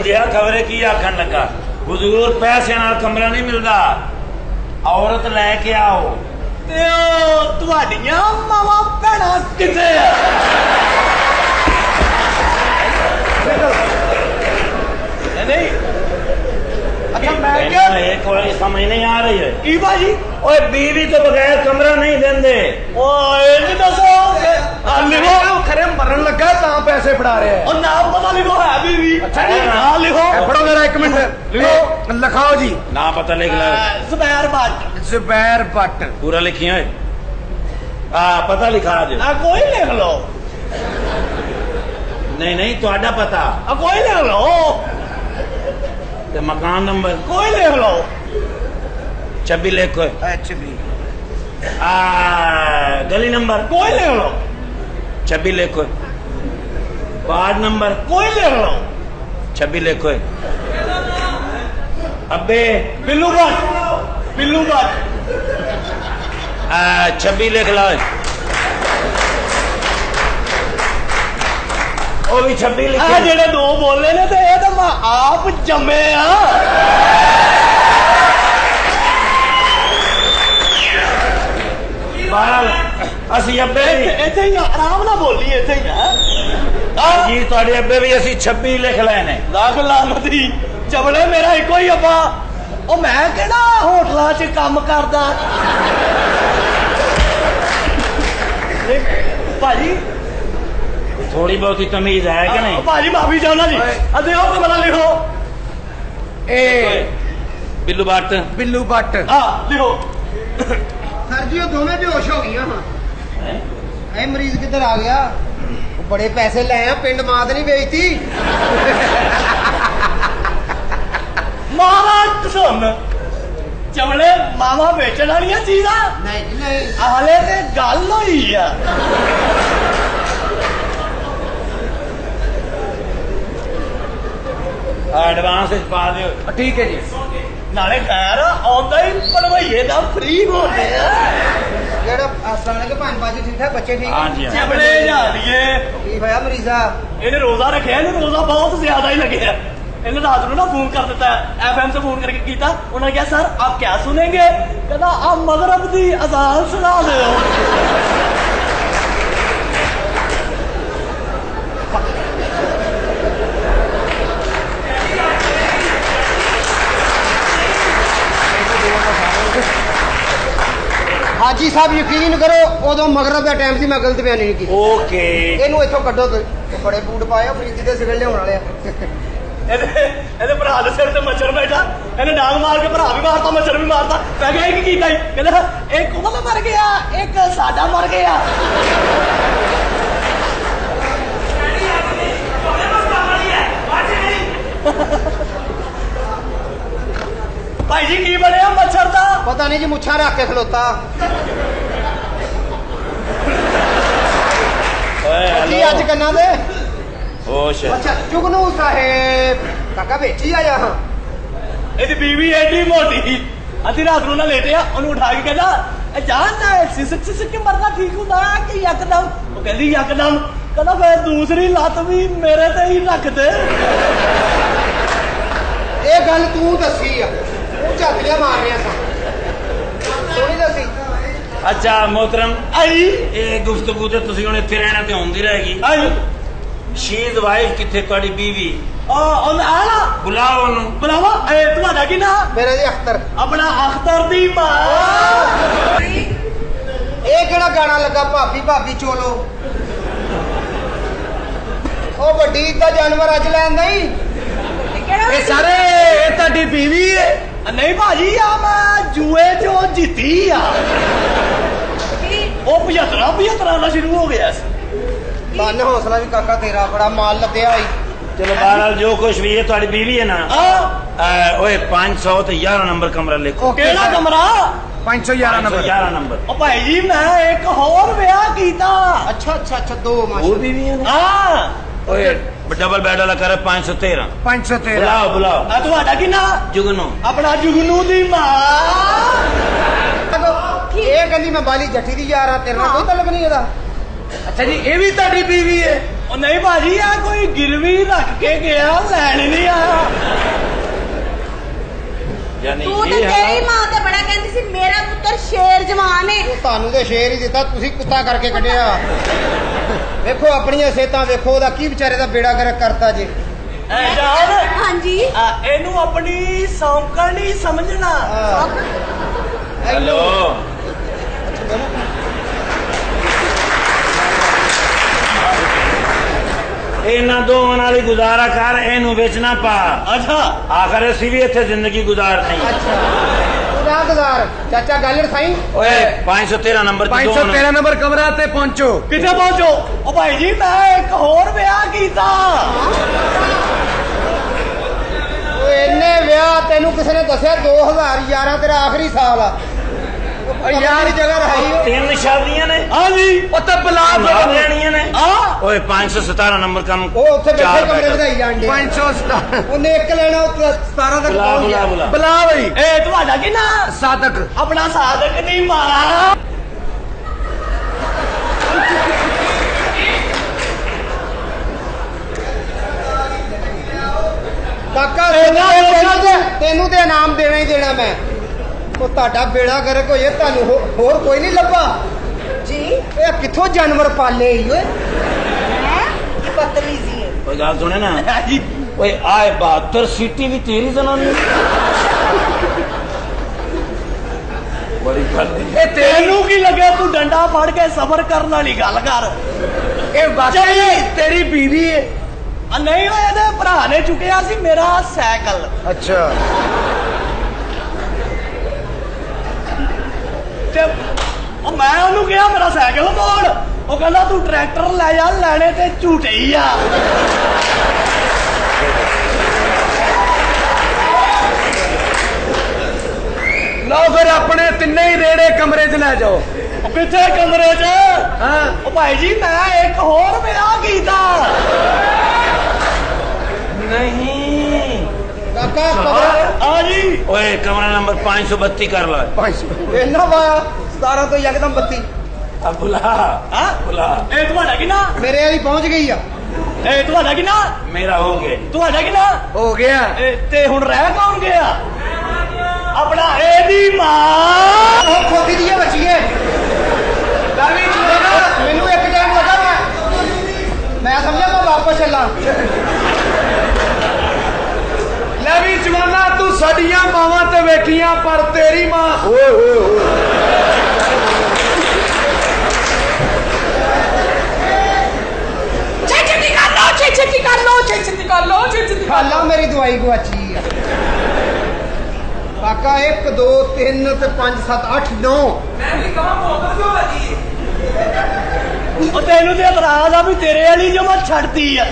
बुढ़िया खबरे की आखन लगा हुजूर पैसे नाल कमरा नहीं मिलता औरत लैके आओ ਤੁਹਾਡੀਆਂ ਮਾਵਾਂ ਭੈਣਾਂ ਕਿੱਥੇ ਆ नहीं अच्छा मैं क्या एक बार समझ नहीं आ रही है की भाजी ओए बीवी तो बगैर कमरा नहीं देंदे ओए जी दसो लिखो खरे मरन लगा तां पैसे फड़ा रहे हैं और नाम पता लिखो है बीवी अच्छा जी हाँ लिखो पढ़ो जरा एक मिनट लिखो लिखाओ जी ना पता लिख ला जुबैर भट्ट जुबैर भट्ट पूरा लिखिए पता लिखा दो कोई लिख लो नहीं नहीं ਤੁਹਾਡਾ पता कोई लिख लो ते मकान नंबर कोई लिख लो 26 लिखो HB गली नंबर कोई लिख लो 26 लिखो वार्ड नंबर कोई लिख लो 26 लिखो अबे बिल्लू भट्ट 26 लिख लो ਉਹ ਵੀ 26 ਲਿਖੇ ਆ ਜਿਹੜੇ ਦੋ ਬੋਲੇ ਨੇ ਤੇ ਇਹ ਤਾਂ ਮੈਂ ਆਪ ਜੰਮੇ ਆ ਬਾਹਰ ਅਸੀਂ ਅੱਬੇ ਇੱਥੇ ਹੀ ਆਰਾਮ ਨਾਲ ਬੋਲੀ ਇੱਥੇ ਹੀ ਆ ਜੀ ਤੁਹਾਡੇ ਅੱਬੇ ਵੀ ਅਸੀਂ 26 ਲਿਖ ਲਏ ਨੇ ਲੱਖ ਲਾਨਤੀ ਚਬਲੇ ਮੇਰਾ ਇੱਕੋ ਹੀ ਅੱਬਾ ਉਹ ਮੈਂ ਕਿਹੜਾ ਹੋਟਲਾਂ 'ਚ ਕੰਮ ਕਰਦਾ ਭਾਜੀ थोड़ी बहुत ही तमीज है कि नहीं भाजी माफी चाहना जी अदे और तो बता लिखो ए बिल्लू भट्ट बिल्लू भट्ट हाँ लिखो सर जी वो दोनों बेहोश हो गई हाँ ऐ मरीज किधर आ गया वो बड़े पैसे ले आया पिंड मात नहीं बेचती महाराज सुन चमड़े मामा बेचने वाली चीजा नहीं जी नहीं हाले ते गल होई है एडवांस पा दियो ठीक है जी नाले खैर आउंदा ही पढ़वाइए दा फ्री होने जेड़ा अस्सलाम वालेकुम भान बाजी ठीक ठाक बच्चे ठीक हाँ जी हाँ चमड़े जानिए की भैया मरीजा इन्हें रोजा रखे है रोजा बहुत ज्यादा ही लगे है इन्हें रात को ना फोन कर देता है FM से फोन करके किया उन्होंने कहा सर आप क्या सुनेंगे कहना आप मगरब दी अजान सुना दो हाजी साहब यकीन करो उदो मगरब का टाइम से मैं गलत बयानी नहीं की ओके ਇਹਨੂੰ ਇੱਥੋਂ ਕੱਢੋ ਤੁਸੀਂ ਬੜੇ ਬੂਟ ਪਾਏ ਮਰੀਜ਼ ਦੇ ਸਿਗਲ ਲਿਆਉਣ ਵਾਲੇ ਆ ਇਹਦੇ ਭਰਾ ਦੇ ਸਿਰ ਤੇ ਮੱਛਰ ਬੈਠਾ ਇਹਨੇ ਡਾਂਗ ਮਾਰ ਕੇ ਭਰਾ ਵੀ ਮਾਰਤਾ ਮੱਛਰ ਵੀ ਮਾਰਤਾ ਮੈਂ ਕਿਹਾ ਇਹ ਕੀ ਕੀਤਾ ਕਹਿੰਦਾ ਇੱਕ ਉਹਦਾ ਮਰ ਗਿਆ ਇੱਕ ਸਾਡਾ ਮਰ ਗਿਆ ਭਾਈ ਜੀ ਕੀ ਬਣਿਆ ਮੱਛਰ ਦਾ ਪਤਾ ਨਹੀਂ ਜੀ ਮੁੱਛਾਂ ਰੱਖ ਕੇ ਖਲੋਤਾ ਕੀ ਅੱਜ ਕੰਨਾਂ ਦੇ होश ਅੱਛਾ ਜੁਗਨੂ ਸਾਹਿਬ ਕਾਕਾ ਵੇਚੀ ਆਇਆ ਹਾਂ ਇਹਦੀ ਬੀਵੀ ਐਡੀ ਮੋਟੀ ਅੱਧੀ ਰਾਤ ਨੂੰ ਨਾ ਲੇਟਿਆ ਉਹਨੂੰ ਉਠਾ ਕੇ ਕਹਿੰਦਾ ਇਹ ਜਾਣਦਾ ਸਿਸਕ ਸਿਸਕ ਕੇ ਮਰਨਾ ਠੀਕ ਹੁੰਦਾ ਕਿ ਯਕਦਮ ਉਹ ਕਹਿੰਦੀ ਯਕਦਮ ਕਹਿੰਦਾ ਫਿਰ ਦੂਸਰੀ ਲੱਤ ਵੀ ਮੇਰੇ ਤੇ ਹੀ ਰੱਖ ਦੇ ਇਹ ਗੱਲ ਤੂੰ ਦੱਸੀ ਆ ਤੂੰ ਝਾਤੀਆਂ ਮਾਰ ਰਿਹਾ ਸਾਂ ਸੋਹਣੀ ਦੱਸੀ अच्छा मोहतरम ਆਈ ये गुफ्तगू तो तुसी हुण इत्थे रहना ते होंदी रहेगी ਆਈ शी इज वाइफ किथे तुहाडी बीवी ਉਹ ਆਲਾ बुलाओ ओनू ਬੁਲਾਵਾ ਤੁਹਾਡਾ ਕੀ ਨਾਂ ਮੇਰਾ ਜੀ ਅਖਤਰ ਆਪਣਾ ਅਖਤਰ ਦੀ ਮਾਂ ਇਹ ਕਿਹੜਾ ਗਾਣਾ ਲੱਗਾ ਭਾਬੀ ਭਾਬੀ ਚੋਲੋ ਉਹ ਵੱਡੀ ਦਾ ਜਾਨਵਰ ਅੱਜ ਲੈਂਦਾ ਹੀ ਇਹ ਸਾਰੇ ਇਹ ਤੁਹਾਡੀ ਬੀਵੀ ਹੈ ਨਹੀਂ ਭਾਜੀ ਆ ਮੈਂ ਜੂਏ ਚੋਂ ਜਿੱਤੀ ਆ ਉਹ 75 ਦਾ ਸ਼ੁਰੂ ਹੋ ਗਿਆ ਸੀ ਬੰਨ ਹੌਸਲਾ ਵੀ ਕਾਕਾ ਤੇਰਾ ਬੜਾ ਮਾਲ ਲੱਦਿਆ ਈ चलो बहरहाल जो कुछ भी है तुहाडी बीवी है ना ਆ ओए 500 ते 11 नंबर कमरा लिखो ਕਿਹੜਾ कमरा 511 नंबर 11 नंबर ਉਹ ਭਾਈ ਜੀ ਮੈਂ ਇੱਕ ਹੋਰ ਵਿਆਹ ਕੀਤਾ ਅੱਛਾ ਅੱਛਾ ਅੱਛਾ ਦੋ और ਮਾਸ਼ਾ बीवी है ना ਹਾਂ ओए डबल बेड वाला करे 513 513 बुलाओ बुलाओ ਆ ਤੁਹਾਡਾ ਕੀ ਨਾਂ जुगनू ਆਪਣਾ ਜੁਗਨੂ ਦੀ ਮਾਂ ਇਹ ਕਹਿੰਦੀ ਮੈਂ ਬਾਲੀ ਜੱਠੀ ਦੀ ਯਾਰ ਆ ਤੇਰੇ ਨਾਲ ਕੋਈ ਤਲਕ ਨਹੀਂ ਇਹਦਾ ਅੱਛਾ ਜੀ ਇਹ ਵੀ ਤੁਹਾਡੀ ਬੀਵੀ ਹੈ ਉਹ ਨਹੀਂ ਭਾਜੀ ਆ ਕੋਈ ਗਿਰਵੀ ਰੱਖ ਕੇ ਗਿਆ ਲੈਣ ਨਹੀਂ ਆਇਆ ਯਾਨੀ ਤੂੰ ਤੇ ਤੇਰੀ ਮਾਂ ਤੇ ਬੜਾ ਕਹਿੰਦੀ ਸੀ ਮੇਰਾ ਪੁੱਤਰ ਸ਼ੇਰ ਜਵਾਨ ਹੈ। ਤੁਹਾਨੂੰ ਤੇ ਸ਼ੇਰ ਹੀ ਦਿੱਤਾ, ਤੁਸੀਂ ਕੁੱਤਾ ਕਰਕੇ ਕੱਢਿਆ। ਵੇਖੋ ਆਪਣੀਆਂ ਸਿਹਤਾਂ ਵੇਖੋ, ਉਹਦਾ ਕੀ ਵਿਚਾਰੇ ਦਾ ਬੇੜਾ ਗਰਕ ਕਰਤਾ ਜੇ। ਐ ਜਾਨ ਹਾਂਜੀ ਇਹਨੂੰ ਆਪਣੀ ਸੌਂਕਣ ਨਹੀਂ ਸਮਝਣਾ। ਹੈਲੋ ਇਹਨਾਂ ਦੋਵਾਂ ਨਾਲ ਹੀ ਗੁਜ਼ਾਰਾ ਕਰ, ਇਹਨੂੰ ਵਿੱਚ ਨਾ ਪਾ। ਅੱਛਾ ਆਖਰ ਅਸੀਂ ਵੀ ਇੱਥੇ ਜ਼ਿੰਦਗੀ ਗੁਜ਼ਾਰਨੀ। ਅੱਛਾ ਉਹਦਾ ਗੁਜ਼ਾਰ ਚਾਚਾ ਗੱਲ ਰਸਾਈ। ਓਏ 513 ਨੰਬਰ 513 ਨੰਬਰ ਕਮਰਾ ਤੇ ਪਹੁੰਚੋ। ਕਿੱਥੇ ਪਹੁੰਚੋ? ਉਹ ਭਾਈ ਜੀ ਮੈਂ ਇੱਕ ਹੋਰ ਵਿਆਹ ਕੀਤਾ। ਓਏ ਇੰਨੇ ਵਿਆਹ ਤੈਨੂੰ ਕਿਸੇ ਨੇ ਦੱਸਿਆ? 2011 ਤੇਰਾ ਆਖਰੀ ਸਾਲ ਆ। ਓ ਯਾਰ ਜਗ੍ਹਾ ਰਹਾਈ। 3 ਸ਼ਾਦੀਆਂ ਨੇ। ਹਾਂਜੀ ਉਹ ਤਾਂ ਬੁਲਾ ਲੈਣੀਆਂ ਨੇ। ਆ ਓਏ 517 ਨੰਬਰ ਕੰਮ ਉਹ ਉੱਥੇ ਬੈਠੇ ਕਮਰੇ ਵਧਾਈ ਜਾਂਦੇ। 517 ਉਹਨੇ ਇੱਕ ਲੈਣਾ, ਉਹ 17 ਤੱਕ ਬੁਲਾ ਪਹੁੰਚ ਬੁਲਾ ਗਿਆ। ਬੁਲਾ ਬੁਲਾ ਬਈ। ਇਹ ਤੁਹਾਡਾ ਕੀ ਨਾ ਸਾਦਕ ਆਪਣਾ ਸਾਦਕ ਨਹੀਂ ਮਾਰਾ। ਕਾਕਾ ਤੈਨੂੰ ਤੇ ਇਨਾਮ ਦੇਣਾ ਹੀ ਦੇਣਾ ਮੈਂ। ਉਹ ਤੁਹਾਡਾ ਬੇੜਾ ਗਰਕ ਹੋਏ, ਤੁਹਾਨੂੰ ਹੋਰ ਕੋਈ ਨਹੀਂ ਲੱਭਾ ਜੀ ਇਹ ਕਿੱਥੋਂ ਜਾਨਵਰ ਪਾਲੇ ਈ ਓਏ। ਮੈਂ ਪਤਲੀ ਸੀ ਹੈ। ਕੋਈ ਗੱਲ ਸੁਣੇ ਨਾ। ਹਾਂਜੀ ਓਏ ਆਏ 72 ਸੀਟੀ ਵੀ ਤੇਰੀ ਜ਼ਨਾਨੀ ਬੜੀ ਫਰਦੀ। ਇਹ ਤੇਰੀ ਤੈਨੂੰ ਕੀ ਲੱਗਿਆ? ਤੂੰ ਡੰਡਾ ਫੜ ਕੇ ਸਬਰ ਕਰਨ ਵਾਲੀ ਗੱਲ ਕਰ। ਇਹ ਵਾਕਈ ਤੇਰੀ ਬੀਵੀ ਹੈ। ਆ ਨਹੀਂ ਓਏ ਇਹਦੇ ਭਰਾ ਨੇ ਚੁੱਕਿਆ ਸੀ ਮੇਰਾ ਸਾਈਕਲ ਅੱਛਾ ਤੇ ਉਹ ਮੈਂ ਉਹਨੂੰ ਕਿਹਾ ਮੇਰਾ ਸਾਈਕਲ ਮੋੜ। ਉਹ ਕਹਿੰਦਾ ਤੂੰ ਟਰੈਕਟਰ ਲੈ ਜਾ, ਲੈਣੇ ਤੇ ਝੂਠੇ ਹੀ ਆ। ਲਓ ਫਿਰ ਆਪਣੇ ਤਿੰਨੇ ਹੀ ਰੇੜੇ ਕਮਰੇ 'ਚ ਲੈ ਜਾਓ। ਉਹ ਕਿੱਥੇ ਕਮਰੇ 'ਚ? ਹਾਂ ਉਹ ਭਾਈ ਜੀ ਮੈਂ ਇੱਕ ਹੋਰ ਵਿਆਹ ਕੀਤਾ। ਨਹੀਂ ਕਾਕਾ ਕਮਰਾ ਆ ਜੀ ਓਏ ਕਮਰਾ ਨੰਬਰ 532 ਕਰ ਲੈ। 500 ਇਹਨਾਂ ਵਾ 17 ਤੋਂ ਯਕਦਮ 32 ਆ ਬੁਲਾ ਹਾਂ ਬੁਲਾ। ਇਹ ਤੁਹਾਡਾ ਕੀ ਨਾ? ਮੇਰੇ ਵਾਲੀ ਪਹੁੰਚ ਗਈ ਆ। ਇਹ ਤੁਹਾਡਾ ਕੀ ਨਾ? ਮੇਰਾ ਹੋ ਗਿਆ। ਤੁਹਾਡਾ ਕੀ ਨਾ? ਹੋ ਗਿਆ। ਤੇ ਹੁਣ ਰਹਿ ਕੌਣ ਗਿਆ? ਆਪਣਾ ਇਹਦੀ ਮਾਂ। ਉਹ ਖੋਤੀ ਦੀ ਬੱਚੀਏ ਮੈਨੂੰ ਇੱਕ ਟਾਈਮ ਲੱਗਾ, ਮੈਂ ਸਮਝਿਆ ਮੈਂ ਵਾਪਸ ਚੱਲਾਂ। ਲੈ ਵੀ ਜਵਾਨਾ ਤੂੰ ਸਾਡੀਆਂ ਮਾਵਾਂ ਤੇ ਵੇਖੀਆਂ, ਪਰ ਤੇਰੀ ਮਾਂ ਓਏ ਹੋਏ ਹੋਏ। ਛੇਤੀ ਕਰ ਲੋ, ਛੇਤੀ ਕਰ ਲੋ, ਛੇਤੀ ਕਰ ਲੋ, ਛੇਤੀ ਕਰ ਖਾਲਾ ਮੇਰੀ ਦਵਾਈ ਗਵਾਚੀ ਆ। ਕਾਕਾ 1 2 3 ਤੇ 5 7 8 9 ਉਹ ਤੈਨੂੰ ਤੇ ਇਤਰਾਜ਼ ਆ ਵੀ ਤੇਰੇ ਵਾਲੀ ਜੋ ਮੈਂ ਛੱਡਤੀ ਆ।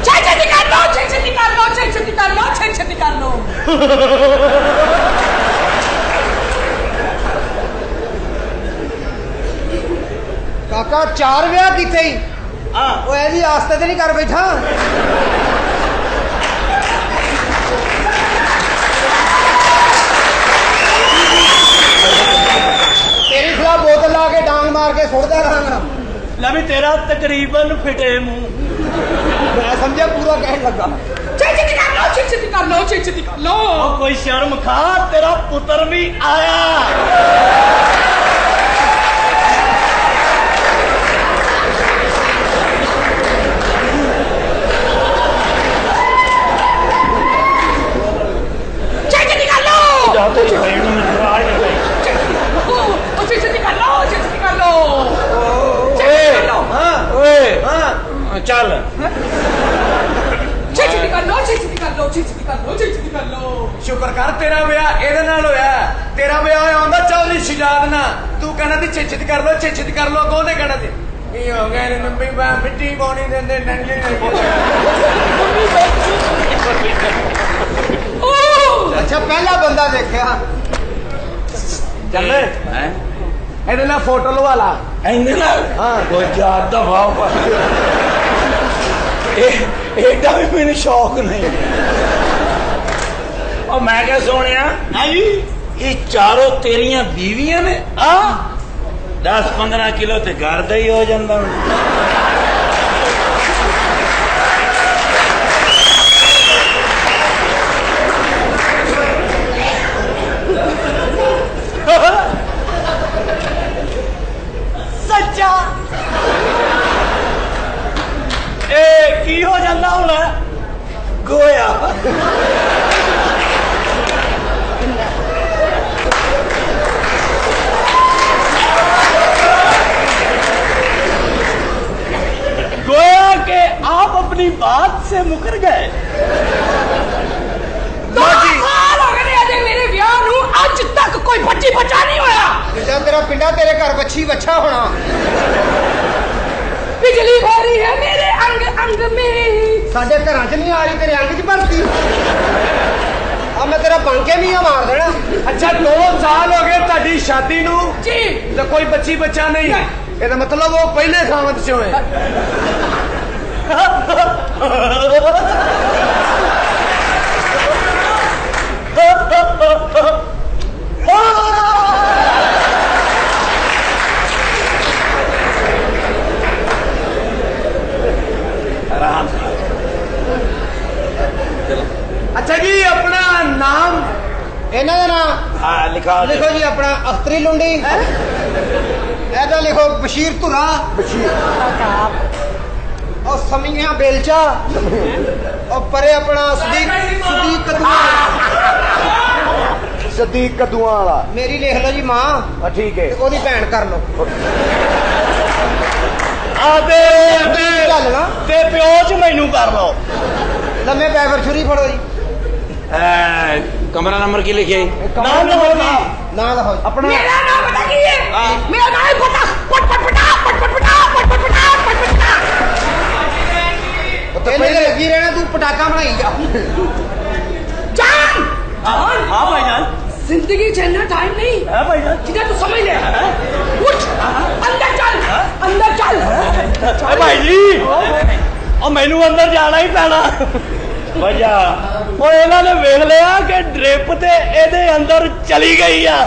ਛੇਤੀ ਕਰ ਲੋ, ਛੇਤੀ ਕਰ ਲੋ, ਛੇਤੀ ਕਰ ਲੋ, ਛੇਤੀ ਕਰ ਲੋ। ਕਾਕਾ 4 ਵਿਆਹ ਕੀਤੇ ਹੀ। ਹਾਂ ਉਹ ਇਹਦੀ ਆਸਤੇ ਤੇ ਨਹੀਂ ਕਰ ਬੈਠਾ। ਤੇਰੀ ਖਿਲਾਫ ਬੋਤਲ ਲਾ ਕੇ ਡਾਂਗ ਮਾਰ ਕੇ ਸੁੱਟਦਾ ਰਹਾਂਗਾ। ਲੈ ਵੀ ਤੇਰਾ ਤਕਰੀਬਨ ਫਿਟੇ ਮੂੰਹ। ਮੈਂ ਸਮਝਿਆ ਪੂਰਾ ਕਹਿਣ ਲੱਗਾ। ਛੇਤੀ ਕਰ ਲੋ, ਛੇਤੀ ਕਰ ਲੋ, ਛੇਤੀ ਕਰ ਲੋ। ਉਹ ਕੋਈ ਸ਼ਰਮ ਖਾ, ਤੇਰਾ ਪੁੱਤਰ ਵੀ ਆਇਆ। ਛੇਤੀ ਕਰ ਲੋ। ਜਾ ਤੇ ਭੈਣ ਨੂੰ ਸਵਾਲ ਕਰ। ਉਹ ਛੇਤੀ ਕਰ ਲੋ, ਛੇਤੀ ਕਰ ਲੋ। ਓਏ ਹਾਂ ਓਏ ਹਾਂ ਚੱਲ। ਛੇਤੀ ਕਰ ਲੋ, ਛੇਤੀ ਕਰ ਲੋ, ਛੇਤੀ ਕਰ ਲੋ, ਛੇਤੀ ਕਰ ਲੋ। ਸ਼ੁਕਰ ਕਰ ਤੇਰਾ ਵਿਆਹ ਇਹਦੇ ਨਾਲ ਹੋਇਆ। ਤੇਰਾ ਵਿਆਹ ਹੋਇਆ ਹੁੰਦਾ 40 ਸ਼ਿਜਾਦ ਨਾ। ਤੂੰ ਕਹਿਣਾ ਤੇ ਛੇਛਤ ਕਰ ਲੋ, ਛੇਛਤ ਕਰ ਲੋ। ਕੋਹਨੇ ਕਹਿਣਾ ਤੇ ਕੀ ਹੋ ਗਿਆ ਇਹਨੂੰ ਵੀ ਮਿੱਟੀ ਪਾਉਣੀ ਦਿੰਦੇ ਨੰਗੇ ਅੱਛਾ ਪਹਿਲਾ ਬੰਦਾ ਦੇਖਿਆ। ਚੱਲ ਹੈ ਇਹਦੇ ਨਾਲ ਫੋਟੋ ਲਵਾ ਲਾ। ਇੰਨੇ ਨਾਲ ਹਾਂ। ਕੋਈ ਯਾਦ ਦਾ ਭਾਵ ਪਾ। ਇਹਦਾ ਵੀ ਮੈਨੂੰ ਸ਼ੌਕ ਨਹੀਂ। ਉਹ ਮੈਂ ਕਿਹਾ ਸੋਹਣਿਆ ਹਾਂਜੀ ਇਹ ਚਾਰੋਂ ਤੇਰੀਆਂ ਬੀਵੀਆਂ ਨੇ ਹਾਂ 10-15 ਕਿਲੋ ਤੇ ਘਰ ਦਾ ਹੀ ਹੋ ਜਾਂਦਾ ਹੁਣ ਸੱਚਾ ਇਹ ਕੀ ਹੋ ਜਾਂਦਾ ਹੁਣ ਗੋਇਆ गोया कि आप अपनी बात से मुकर गए 2 ਸਾਲ ਹੋ ਗਏ ਨੇ ਅਜੇ ਮੇਰੇ ਵਿਆਹ ਨੂੰ ਅੱਜ ਤੱਕ ਕੋਈ ਬੱਚੀ ਬੱਚਾ ਨਹੀਂ ਹੋਇਆ ਜਿੱਦਾਂ ਤੇਰਾ ਪਿੰਡਾ ਤੇਰੇ ਘਰ ਬੱਚੀ ਬੱਚਾ ਹੋਣਾ ਬਿਜਲੀ ਹੋ ਰਹੀ ਹੈ ਮੇਰੇ ਅੰਗ ਅੰਗ ਮੇਂ ਸਾਡੇ ਘਰਾਂ 'ਚ ਨਹੀਂ ਆ ਰਹੀ ਤੇਰੇ ਅੰਗ 'ਚ ਭਰਤੀ ਆ ਮੈਂ ਤੇਰਾ ਬਣ ਕੇ ਨਹੀਂ ਮਾਰ ਦੇਣਾ ਅੱਛਾ 2 ਸਾਲ ਹੋ ਗਏ ਤੁਹਾਡੀ ਸ਼ਾਦੀ ਨੂੰ ਜੀ ਤੇ ਕੋਈ ਬੱਚੀ ਬੱਚਾ ਨਹੀਂ ਇਹਦਾ ਮਤਲਬ ਉਹ ਪਹਿਲੇ ਖਾਵਤ ਚੋਂ ਹੈ ਅੱਛਾ ਜੀ ਆਪਣਾ ਨਾਮ ਇਹਨਾਂ ਦਾ ਨਾਂ ਹਾਂ ਲਿਖਾ ਦੇ। ਲਿਖੋ ਜੀ ਆਪਣਾ ਅਖਤਰੀ ਲੁੰਡੀ ਇਹਦਾ ਲਿਖੋ ਬਸ਼ੀਰ ਧੁਰਾ ਉਹ ਸਮੀਆਂ ਬੇਲਚਾ ਉਹ ਪਰੇ ਆਪਣਾ ਸਦੀਕ ਕਦੂਆ ਸਦੀਕ ਕਦੂਆਂ ਵਾਲਾ ਮੇਰੀ ਲਿਖ ਲਓ ਜੀ ਮਾਂ ਆ ਠੀਕ ਹੈ ਤੇ ਉਹਦੀ ਭੈਣ ਕਰ ਲਓ ਆਦੇ ਚੱਲ ਨਾ ਤੇ ਪਿਓ ਚ ਮੈਨੂੰ ਕਰ ਲਓ ਲੰਮੇ ਪੈ ਫਿਰ ਛੁਰੀ ਫੜੋ ਜੀ ਕਮਰਾ ਨੰਬਰ ਕੀ ਲਿਖਿਆ ਨਾਮ ਲਿਖੋ ਜੀ ਨਾਂ ਲਿਖੋ ਜੀ। ਆਪਣਾ ਮੇਰਾ ਨਾਮ ਪਤਾ ਕੀ ਹੈ ਮੇਰਾ ਨਾਮ ਹੈ ਪਤਾ ਪਟ ਪਟ ਪਟਾ ਪਟ ਪਟ ਪਟਾ ਪਟ ਪਟ ਪਟਾ ਪਟ ਪਟ ਪਟਾ ਇਹਨੇ ਤੇ ਲੱਗੀ ਰਹਿਣਾ ਤੂੰ ਪਟਾਕਾ ਬਣਾਈ ਜਾ जान हाँ भाईजान जिंदगी झेलना टाइम नहीं है भाईजान जिधर तू समझ ले उठ अंदर चल अंदर चल ए भाई जी ਉਹ ਮੈਨੂੰ ਅੰਦਰ ਜਾਣਾ ਹੀ ਪੈਣਾ ਵਜਾ ਉਹ ਇਹਨਾਂ ਨੇ ਵੇਖ ਲਿਆ ਕਿ ਡ੍ਰਿਪ ਤੇ ਇਹਦੇ ਅੰਦਰ ਚਲੀ ਗਈ ਆ